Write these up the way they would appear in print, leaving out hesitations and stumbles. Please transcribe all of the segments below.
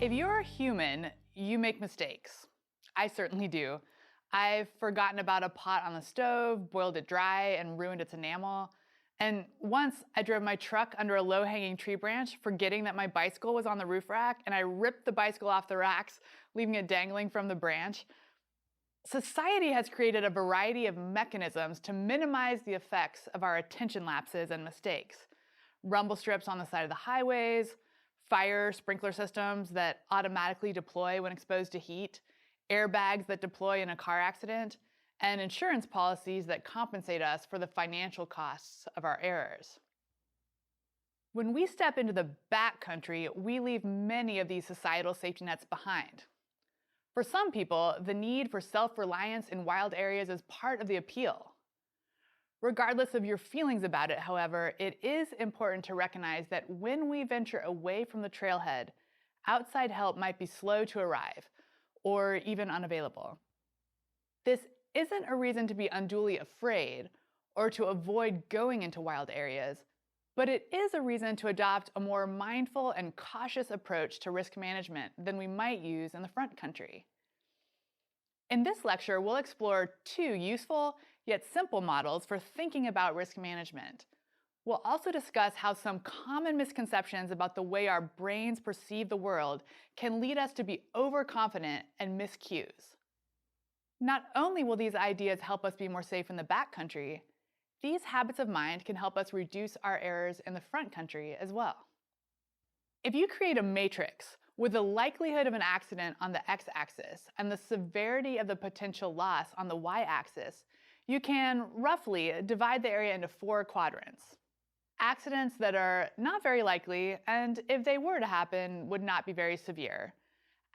If you're a human, you make mistakes. I certainly do. I've forgotten about a pot on the stove, boiled it dry, and ruined its enamel. And once I drove my truck under a low-hanging tree branch, forgetting that my bicycle was on the roof rack, and I ripped the bicycle off the racks, leaving it dangling from the branch. Society has created a variety of mechanisms to minimize the effects of our attention lapses and mistakes. Rumble strips on the side of the highways, fire sprinkler systems that automatically deploy when exposed to heat, airbags that deploy in a car accident, and insurance policies that compensate us for the financial costs of our errors. When we step into the backcountry, we leave many of these societal safety nets behind. For some people, the need for self-reliance in wild areas is part of the appeal. Regardless of your feelings about it, however, it is important to recognize that when we venture away from the trailhead, outside help might be slow to arrive, or even unavailable. This isn't a reason to be unduly afraid or to avoid going into wild areas, but it is a reason to adopt a more mindful and cautious approach to risk management than we might use in the front country. In this lecture, we'll explore two useful yet simple models for thinking about risk management. We'll also discuss how some common misconceptions about the way our brains perceive the world can lead us to be overconfident and miss cues. Not only will these ideas help us be more safe in the backcountry, these habits of mind can help us reduce our errors in the front country as well. If you create a matrix with the likelihood of an accident on the x-axis and the severity of the potential loss on the y-axis, you can roughly divide the area into 4 quadrants. Accidents that are not very likely, and if they were to happen, would not be very severe.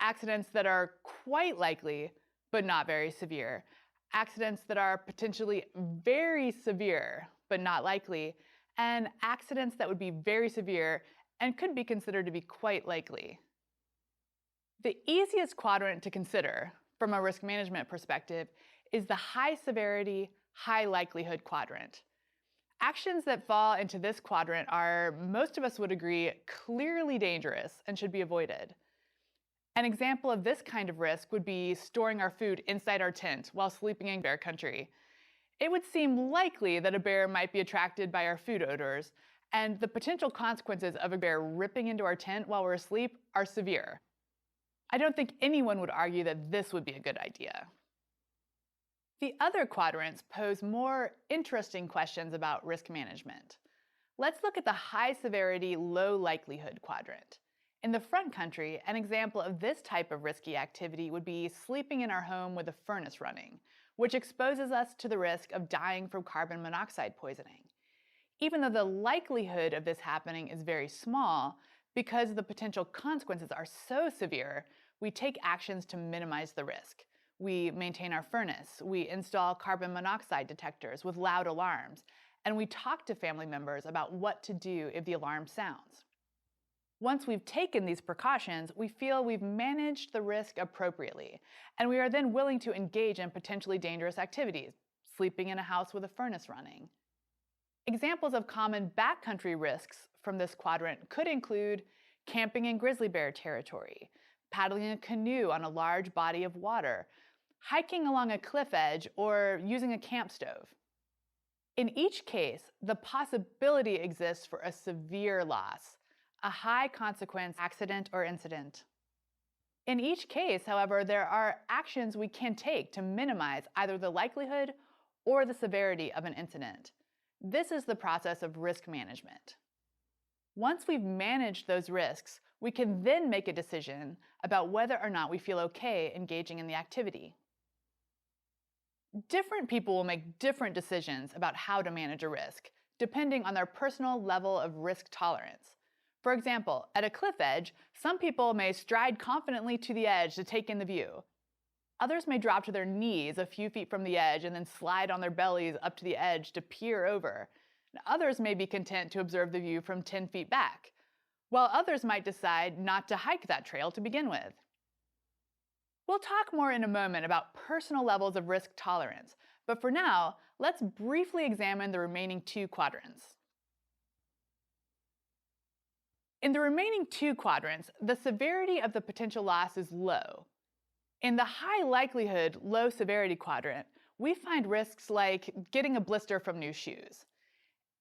Accidents that are quite likely, but not very severe. Accidents that are potentially very severe, but not likely. And accidents that would be very severe and could be considered to be quite likely. The easiest quadrant to consider from a risk management perspective is the high severity, high likelihood quadrant. Actions that fall into this quadrant are, most of us would agree, clearly dangerous and should be avoided. An example of this kind of risk would be storing our food inside our tent while sleeping in bear country. It would seem likely that a bear might be attracted by our food odors, and the potential consequences of a bear ripping into our tent while we're asleep are severe. I don't think anyone would argue that this would be a good idea. The other quadrants pose more interesting questions about risk management. Let's look at the high severity, low likelihood quadrant. In the front country, an example of this type of risky activity would be sleeping in our home with a furnace running, which exposes us to the risk of dying from carbon monoxide poisoning. Even though the likelihood of this happening is very small, because the potential consequences are so severe, we take actions to minimize the risk. We maintain our furnace, we install carbon monoxide detectors with loud alarms, and we talk to family members about what to do if the alarm sounds. Once we've taken these precautions, we feel we've managed the risk appropriately, and we are then willing to engage in potentially dangerous activities, sleeping in a house with a furnace running. Examples of common backcountry risks from this quadrant could include camping in grizzly bear territory, paddling a canoe on a large body of water, hiking along a cliff edge, or using a camp stove. In each case, the possibility exists for a severe loss, a high-consequence accident or incident. In each case, however, there are actions we can take to minimize either the likelihood or the severity of an incident. This is the process of risk management. Once we've managed those risks, we can then make a decision about whether or not we feel okay engaging in the activity. Different people will make different decisions about how to manage a risk, depending on their personal level of risk tolerance. For example, at a cliff edge, some people may stride confidently to the edge to take in the view. Others may drop to their knees a few feet from the edge and then slide on their bellies up to the edge to peer over. And others may be content to observe the view from 10 feet back, while others might decide not to hike that trail to begin with. We'll talk more in a moment about personal levels of risk tolerance, but for now, let's briefly examine the remaining 2 quadrants. In the remaining two quadrants, the severity of the potential loss is low. In the high likelihood, low severity quadrant, we find risks like getting a blister from new shoes.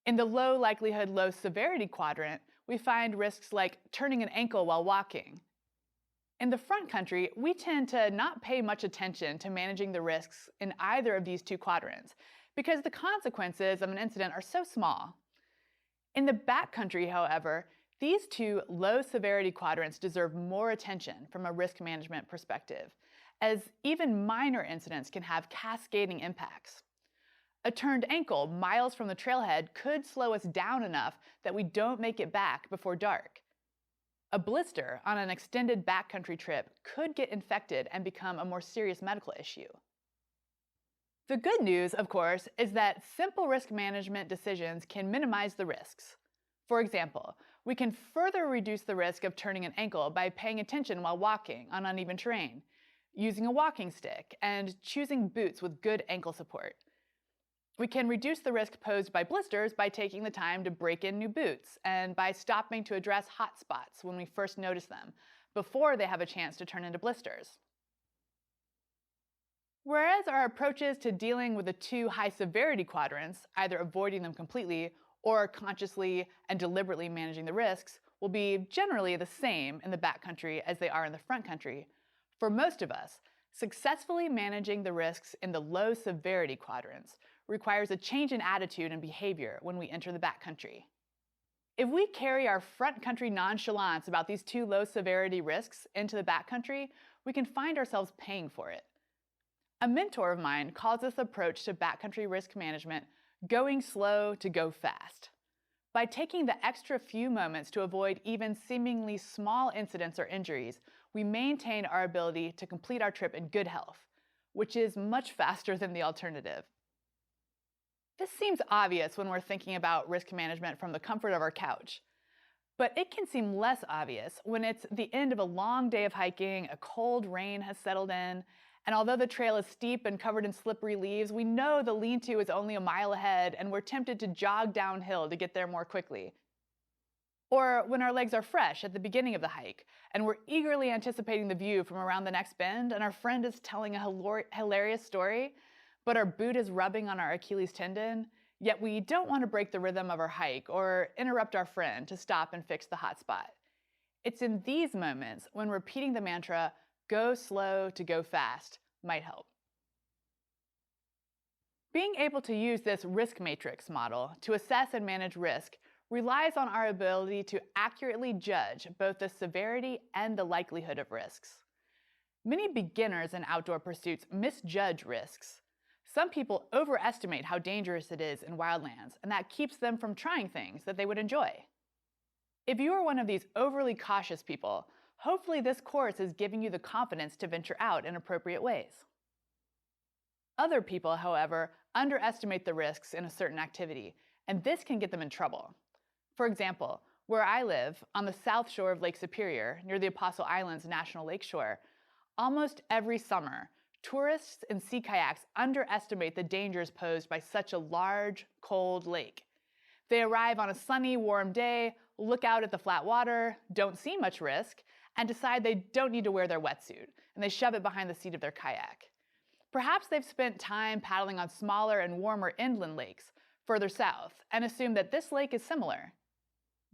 In the low likelihood, low severity quadrant, we find risks like turning an ankle while walking. In the front country, we tend to not pay much attention to managing the risks in either of these two quadrants because the consequences of an incident are so small. In the back country, however, these two low severity quadrants deserve more attention from a risk management perspective, as even minor incidents can have cascading impacts. A turned ankle miles from the trailhead could slow us down enough that we don't make it back before dark. A blister on an extended backcountry trip could get infected and become a more serious medical issue. The good news, of course, is that simple risk management decisions can minimize the risks. For example, we can further reduce the risk of turning an ankle by paying attention while walking on uneven terrain, using a walking stick, and choosing boots with good ankle support. We can reduce the risk posed by blisters by taking the time to break in new boots and by stopping to address hot spots when we first notice them, before they have a chance to turn into blisters. Whereas our approaches to dealing with the two high severity quadrants, either avoiding them completely or consciously and deliberately managing the risks, will be generally the same in the backcountry as they are in the front country, for most of us, successfully managing the risks in the low severity quadrants requires a change in attitude and behavior when we enter the backcountry. If we carry our front country nonchalance about these two low severity risks into the backcountry, we can find ourselves paying for it. A mentor of mine calls this approach to backcountry risk management going slow to go fast. By taking the extra few moments to avoid even seemingly small incidents or injuries, we maintain our ability to complete our trip in good health, which is much faster than the alternative. This seems obvious when we're thinking about risk management from the comfort of our couch, but it can seem less obvious when it's the end of a long day of hiking, a cold rain has settled in, and although the trail is steep and covered in slippery leaves, we know the lean-to is only a mile ahead and we're tempted to jog downhill to get there more quickly. Or when our legs are fresh at the beginning of the hike and we're eagerly anticipating the view from around the next bend and our friend is telling a hilarious story, but our boot is rubbing on our Achilles tendon, yet we don't want to break the rhythm of our hike or interrupt our friend to stop and fix the hot spot. It's in these moments when repeating the mantra, "Go slow to go fast," might help. Being able to use this risk matrix model to assess and manage risk relies on our ability to accurately judge both the severity and the likelihood of risks. Many beginners in outdoor pursuits misjudge risks. Some people overestimate how dangerous it is in wildlands, and that keeps them from trying things that they would enjoy. If you are one of these overly cautious people, hopefully this course is giving you the confidence to venture out in appropriate ways. Other people, however, underestimate the risks in a certain activity, and this can get them in trouble. For example, where I live, on the south shore of Lake Superior, near the Apostle Islands National Lakeshore, almost every summer, tourists and sea kayaks underestimate the dangers posed by such a large, cold lake. They arrive on a sunny, warm day, look out at the flat water, don't see much risk, and decide they don't need to wear their wetsuit, and they shove it behind the seat of their kayak. Perhaps they've spent time paddling on smaller and warmer inland lakes further south, and assume that this lake is similar.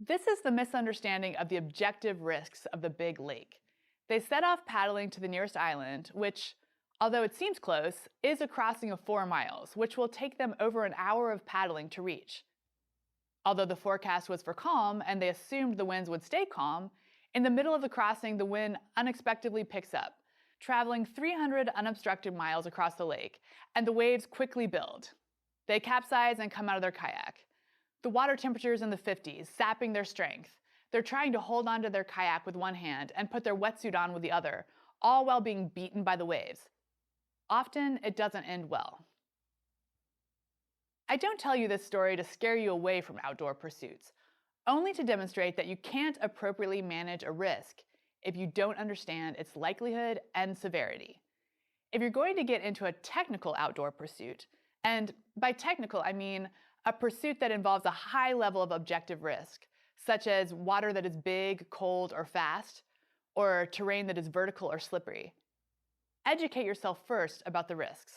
This is the misunderstanding of the objective risks of the big lake. They set off paddling to the nearest island, which, although it seems close, is a crossing of 4 miles, which will take them over an hour of paddling to reach. Although the forecast was for calm and they assumed the winds would stay calm, in the middle of the crossing the wind unexpectedly picks up, traveling 300 unobstructed miles across the lake, and the waves quickly build. They capsize and come out of their kayak. The water temperature is in the 50s, sapping their strength. They're trying to hold onto their kayak with one hand and put their wetsuit on with the other, all while being beaten by the waves. Often, it doesn't end well. I don't tell you this story to scare you away from outdoor pursuits, only to demonstrate that you can't appropriately manage a risk if you don't understand its likelihood and severity. If you're going to get into a technical outdoor pursuit, and by technical I mean a pursuit that involves a high level of objective risk, such as water that is big, cold, or fast, or terrain that is vertical or slippery. Educate yourself first about the risks.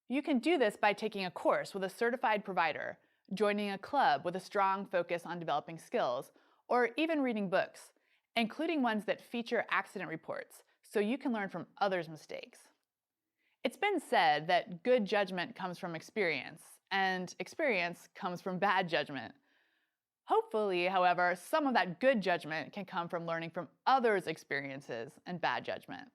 You can do this by taking a course with a certified provider, joining a club with a strong focus on developing skills, or even reading books, including ones that feature accident reports, so you can learn from others' mistakes. It's been said that good judgment comes from experience, and experience comes from bad judgment. Hopefully, however, some of that good judgment can come from learning from others' experiences and bad judgment.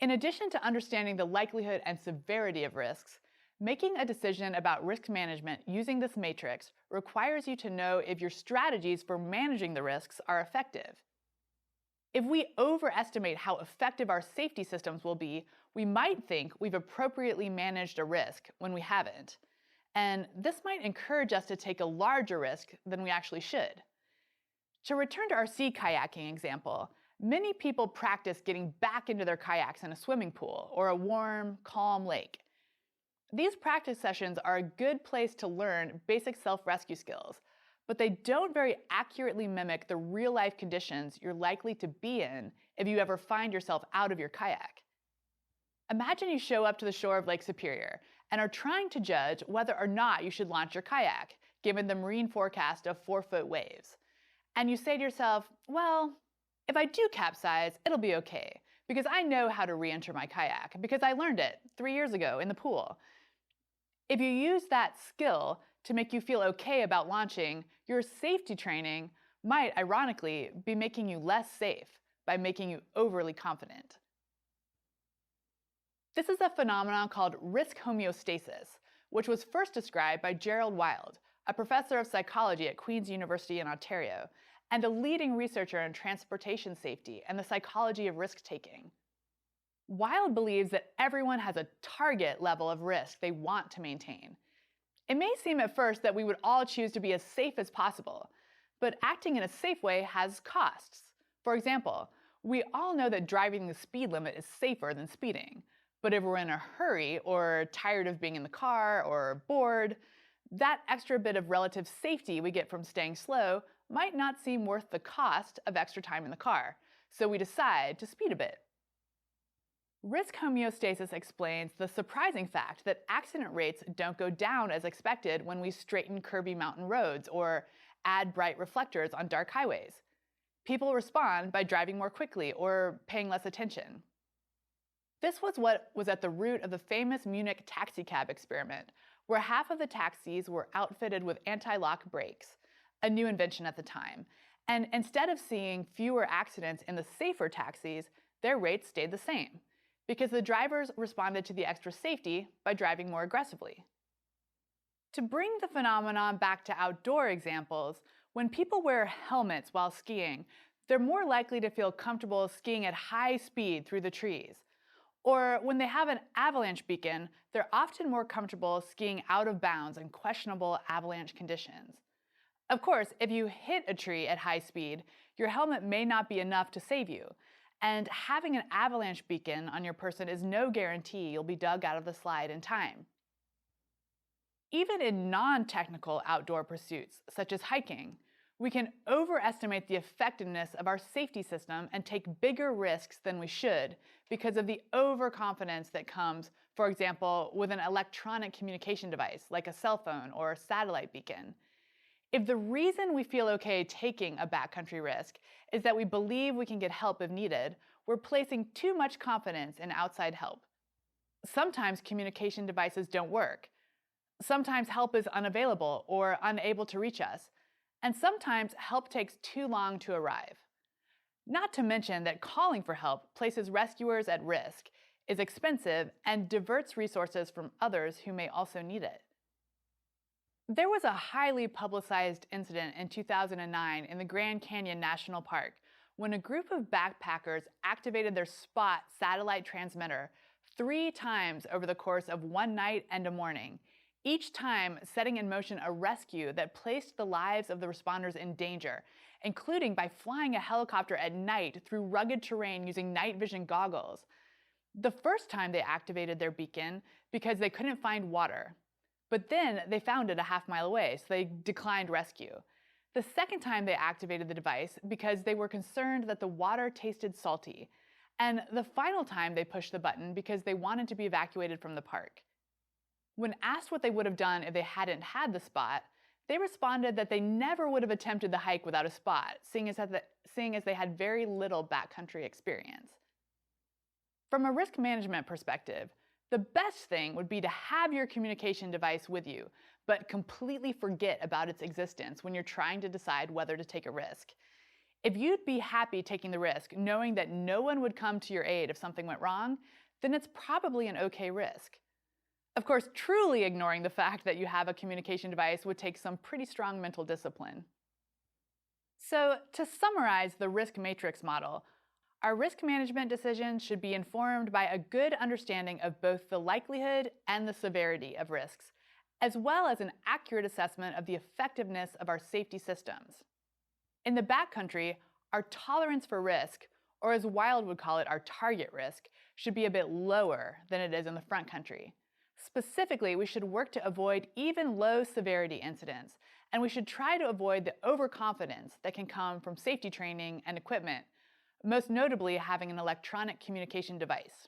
In addition to understanding the likelihood and severity of risks, making a decision about risk management using this matrix requires you to know if your strategies for managing the risks are effective. If we overestimate how effective our safety systems will be, we might think we've appropriately managed a risk when we haven't. And this might encourage us to take a larger risk than we actually should. To return to our sea kayaking example, many people practice getting back into their kayaks in a swimming pool or a warm, calm lake. These practice sessions are a good place to learn basic self-rescue skills, but they don't very accurately mimic the real-life conditions you're likely to be in if you ever find yourself out of your kayak. Imagine you show up to the shore of Lake Superior and are trying to judge whether or not you should launch your kayak, given the marine forecast of 4-foot waves. And you say to yourself, well, if I do capsize, it'll be okay, because I know how to re-enter my kayak, because I learned it 3 years ago in the pool. If you use that skill to make you feel okay about launching, your safety training might, ironically, be making you less safe by making you overly confident. This is a phenomenon called risk homeostasis, which was first described by Gerald Wild, a professor of psychology at Queen's University in Ontario, and a leading researcher in transportation safety and the psychology of risk-taking. Wild believes that everyone has a target level of risk they want to maintain. It may seem at first that we would all choose to be as safe as possible, but acting in a safe way has costs. For example, we all know that driving the speed limit is safer than speeding, but if we're in a hurry or tired of being in the car or bored, that extra bit of relative safety we get from staying slow might not seem worth the cost of extra time in the car, so we decide to speed a bit. Risk homeostasis explains the surprising fact that accident rates don't go down as expected when we straighten curvy mountain roads or add bright reflectors on dark highways. People respond by driving more quickly or paying less attention. This was what was at the root of the famous Munich taxicab experiment, where half of the taxis were outfitted with anti-lock brakes, a new invention at the time. And instead of seeing fewer accidents in the safer taxis, their rates stayed the same, because the drivers responded to the extra safety by driving more aggressively. To bring the phenomenon back to outdoor examples, when people wear helmets while skiing, they're more likely to feel comfortable skiing at high speed through the trees. Or when they have an avalanche beacon, they're often more comfortable skiing out of bounds in questionable avalanche conditions. Of course, if you hit a tree at high speed, your helmet may not be enough to save you. And having an avalanche beacon on your person is no guarantee you'll be dug out of the slide in time. Even in non-technical outdoor pursuits, such as hiking, we can overestimate the effectiveness of our safety system and take bigger risks than we should because of the overconfidence that comes, for example, with an electronic communication device like a cell phone or a satellite beacon. If the reason we feel okay taking a backcountry risk is that we believe we can get help if needed, we're placing too much confidence in outside help. Sometimes communication devices don't work. Sometimes help is unavailable or unable to reach us. And sometimes help takes too long to arrive. Not to mention that calling for help places rescuers at risk, is expensive, and diverts resources from others who may also need it. There was a highly publicized incident in 2009 in the Grand Canyon National Park when a group of backpackers activated their SPOT satellite transmitter 3 times over the course of one night and a morning, each time setting in motion a rescue that placed the lives of the responders in danger, including by flying a helicopter at night through rugged terrain using night vision goggles. The first time they activated their beacon because they couldn't find water. But then they found it a half-mile away, so they declined rescue. The second time they activated the device because they were concerned that the water tasted salty. And the final time they pushed the button because they wanted to be evacuated from the park. When asked what they would have done if they hadn't had the spot, they responded that they never would have attempted the hike without a spot, seeing as they had very little backcountry experience. From a risk management perspective, the best thing would be to have your communication device with you, but completely forget about its existence when you're trying to decide whether to take a risk. If you'd be happy taking the risk, knowing that no one would come to your aid if something went wrong, then it's probably an okay risk. Of course, truly ignoring the fact that you have a communication device would take some pretty strong mental discipline. So, to summarize the risk matrix model, our risk management decisions should be informed by a good understanding of both the likelihood and the severity of risks, as well as an accurate assessment of the effectiveness of our safety systems. In the backcountry, our tolerance for risk, or as Wild would call it, our target risk, should be a bit lower than it is in the front country. Specifically, we should work to avoid even low severity incidents, and we should try to avoid the overconfidence that can come from safety training and equipment, most notably having an electronic communication device.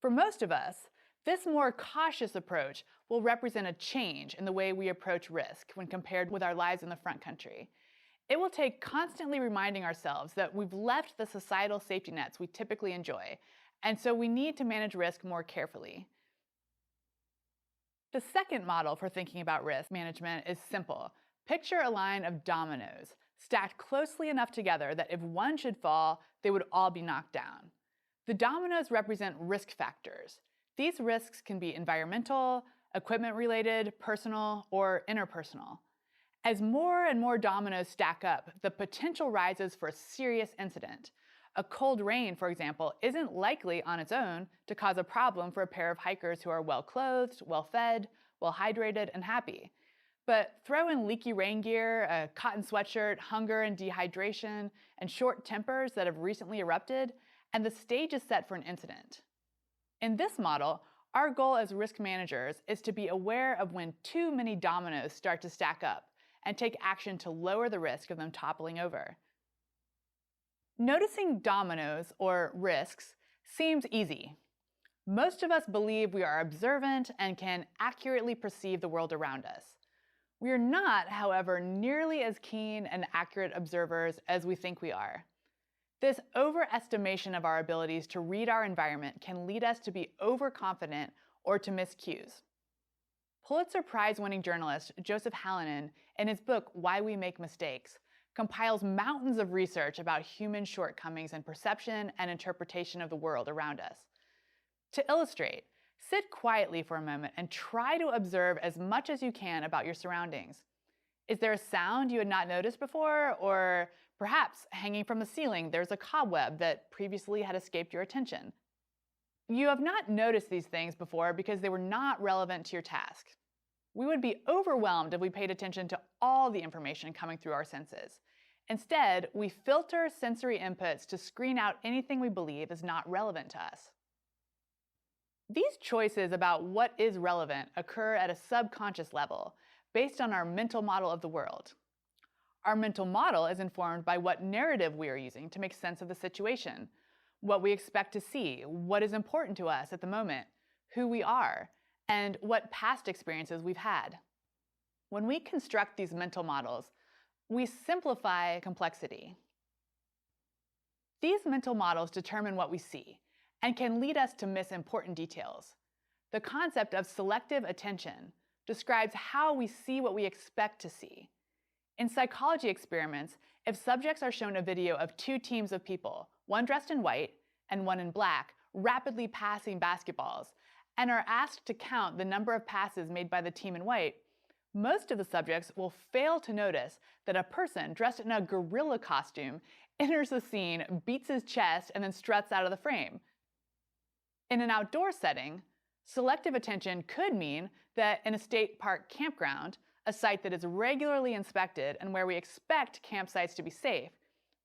For most of us, this more cautious approach will represent a change in the way we approach risk when compared with our lives in the front country. It will take constantly reminding ourselves that we've left the societal safety nets we typically enjoy, and so we need to manage risk more carefully. The second model for thinking about risk management is simple. Picture a line of dominoes, stacked closely enough together that if one should fall, they would all be knocked down. The dominoes represent risk factors. These risks can be environmental, equipment-related, personal, or interpersonal. As more and more dominoes stack up, the potential rises for a serious incident. A cold rain, for example, isn't likely on its own to cause a problem for a pair of hikers who are well-clothed, well-fed, well-hydrated, and happy. But throw in leaky rain gear, a cotton sweatshirt, hunger and dehydration, and short tempers that have recently erupted, and the stage is set for an incident. In this model, our goal as risk managers is to be aware of when too many dominoes start to stack up and take action to lower the risk of them toppling over. Noticing dominoes, or risks, seems easy. Most of us believe we are observant and can accurately perceive the world around us. We are not, however, nearly as keen and accurate observers as we think we are. This overestimation of our abilities to read our environment can lead us to be overconfident or to miss cues. Pulitzer Prize-winning journalist Joseph Hallinan, in his book Why We Make Mistakes, compiles mountains of research about human shortcomings in perception and interpretation of the world around us. To illustrate, sit quietly for a moment and try to observe as much as you can about your surroundings. Is there a sound you had not noticed before? Or perhaps hanging from the ceiling, there's a cobweb that previously had escaped your attention. You have not noticed these things before because they were not relevant to your task. We would be overwhelmed if we paid attention to all the information coming through our senses. Instead, we filter sensory inputs to screen out anything we believe is not relevant to us. These choices about what is relevant occur at a subconscious level, based on our mental model of the world. Our mental model is informed by what narrative we are using to make sense of the situation, what we expect to see, what is important to us at the moment, who we are, and what past experiences we've had. When we construct these mental models, we simplify complexity. These mental models determine what we see and can lead us to miss important details. The concept of selective attention describes how we see what we expect to see. In psychology experiments, if subjects are shown a video of two teams of people, one dressed in white and one in black, rapidly passing basketballs, and are asked to count the number of passes made by the team in white, most of the subjects will fail to notice that a person dressed in a gorilla costume enters the scene, beats his chest, and then struts out of the frame. In an outdoor setting, selective attention could mean that in a state park campground, a site that is regularly inspected and where we expect campsites to be safe,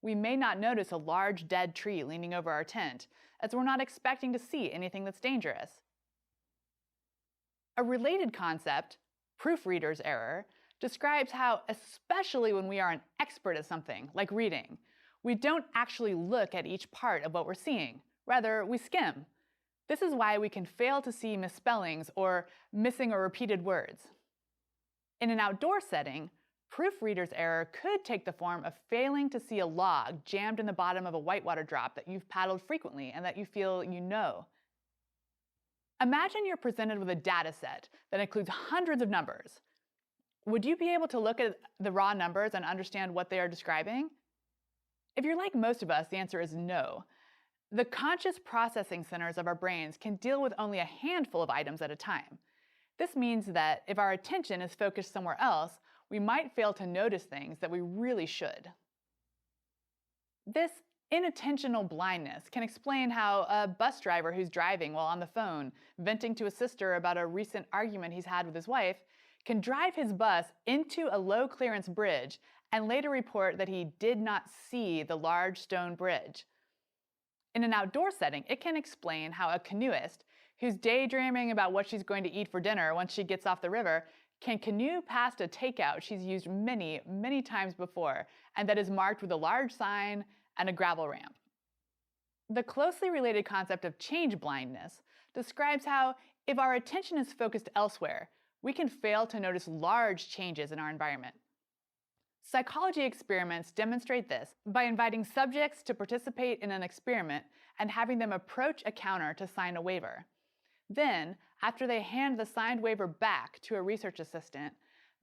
we may not notice a large dead tree leaning over our tent, as we're not expecting to see anything that's dangerous. A related concept, proofreader's error, describes how, especially when we are an expert at something, like reading, we don't actually look at each part of what we're seeing. Rather, we skim. This is why we can fail to see misspellings or missing or repeated words. In an outdoor setting, proofreader's error could take the form of failing to see a log jammed in the bottom of a whitewater drop that you've paddled frequently and that you feel you know. Imagine you're presented with a data set that includes hundreds of numbers. Would you be able to look at the raw numbers and understand what they are describing? If you're like most of us, the answer is no. The conscious processing centers of our brains can deal with only a handful of items at a time. This means that if our attention is focused somewhere else, we might fail to notice things that we really should. This inattentional blindness can explain how a bus driver who's driving while on the phone, venting to his sister about a recent argument he's had with his wife, can drive his bus into a low-clearance bridge and later report that he did not see the large stone bridge. In an outdoor setting, it can explain how a canoeist who's daydreaming about what she's going to eat for dinner once she gets off the river can canoe past a takeout she's used many, many times before, and that is marked with a large sign and a gravel ramp. The closely related concept of change blindness describes how, if our attention is focused elsewhere, we can fail to notice large changes in our environment. Psychology experiments demonstrate this by inviting subjects to participate in an experiment and having them approach a counter to sign a waiver. Then, after they hand the signed waiver back to a research assistant,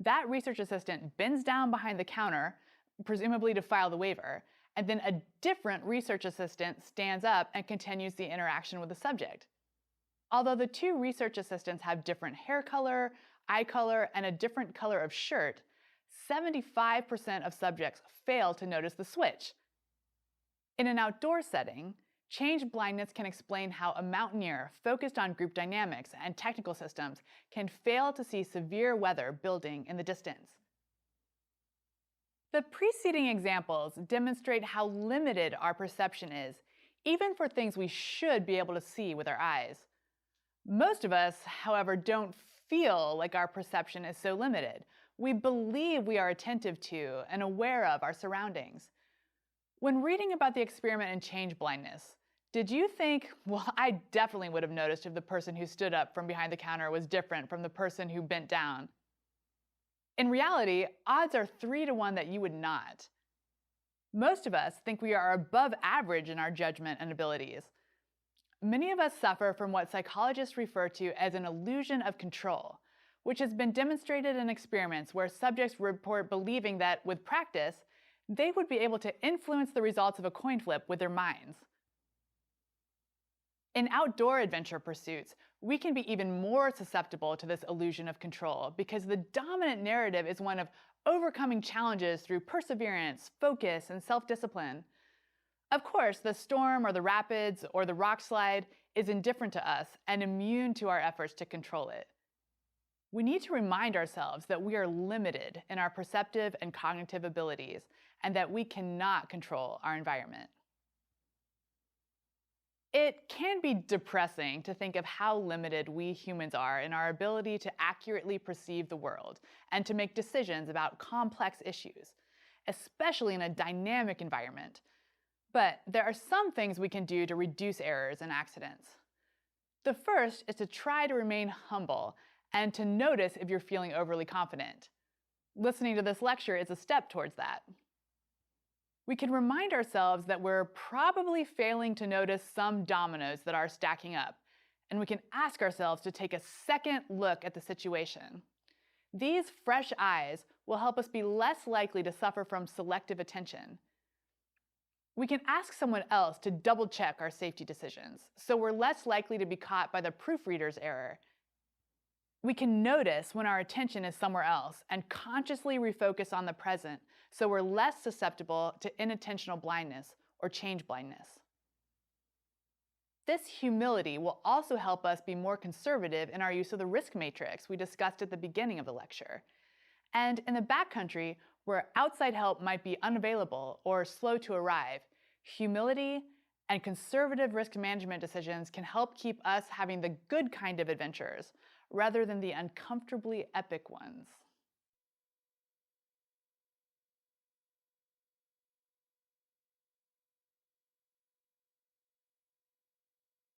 that research assistant bends down behind the counter, presumably to file the waiver, and then a different research assistant stands up and continues the interaction with the subject. Although the two research assistants have different hair color, eye color, and a different color of shirt, 75% of subjects fail to notice the switch. In an outdoor setting, change blindness can explain how a mountaineer focused on group dynamics and technical systems can fail to see severe weather building in the distance. The preceding examples demonstrate how limited our perception is, even for things we should be able to see with our eyes. Most of us, however, don't feel like our perception is so limited. We believe we are attentive to and aware of our surroundings. When reading about the experiment in change blindness, did you think, well, I definitely would have noticed if the person who stood up from behind the counter was different from the person who bent down? In reality, odds are 3 to 1 that you would not. Most of us think we are above average in our judgment and abilities. Many of us suffer from what psychologists refer to as an illusion of control, which has been demonstrated in experiments where subjects report believing that, with practice, they would be able to influence the results of a coin flip with their minds. In outdoor adventure pursuits, we can be even more susceptible to this illusion of control because the dominant narrative is one of overcoming challenges through perseverance, focus, and self-discipline. Of course, the storm or the rapids or the rock slide is indifferent to us and immune to our efforts to control it. We need to remind ourselves that we are limited in our perceptive and cognitive abilities and that we cannot control our environment. It can be depressing to think of how limited we humans are in our ability to accurately perceive the world and to make decisions about complex issues, especially in a dynamic environment. But there are some things we can do to reduce errors and accidents. The first is to try to remain humble and to notice if you're feeling overly confident. Listening to this lecture is a step towards that. We can remind ourselves that we're probably failing to notice some dominoes that are stacking up, and we can ask ourselves to take a second look at the situation. These fresh eyes will help us be less likely to suffer from selective attention. We can ask someone else to double-check our safety decisions, so we're less likely to be caught by the proofreader's error. We can notice when our attention is somewhere else and consciously refocus on the present, so we're less susceptible to inattentional blindness or change blindness. This humility will also help us be more conservative in our use of the risk matrix we discussed at the beginning of the lecture. And in the backcountry, where outside help might be unavailable or slow to arrive, humility and conservative risk management decisions can help keep us having the good kind of adventures, rather than the uncomfortably epic ones.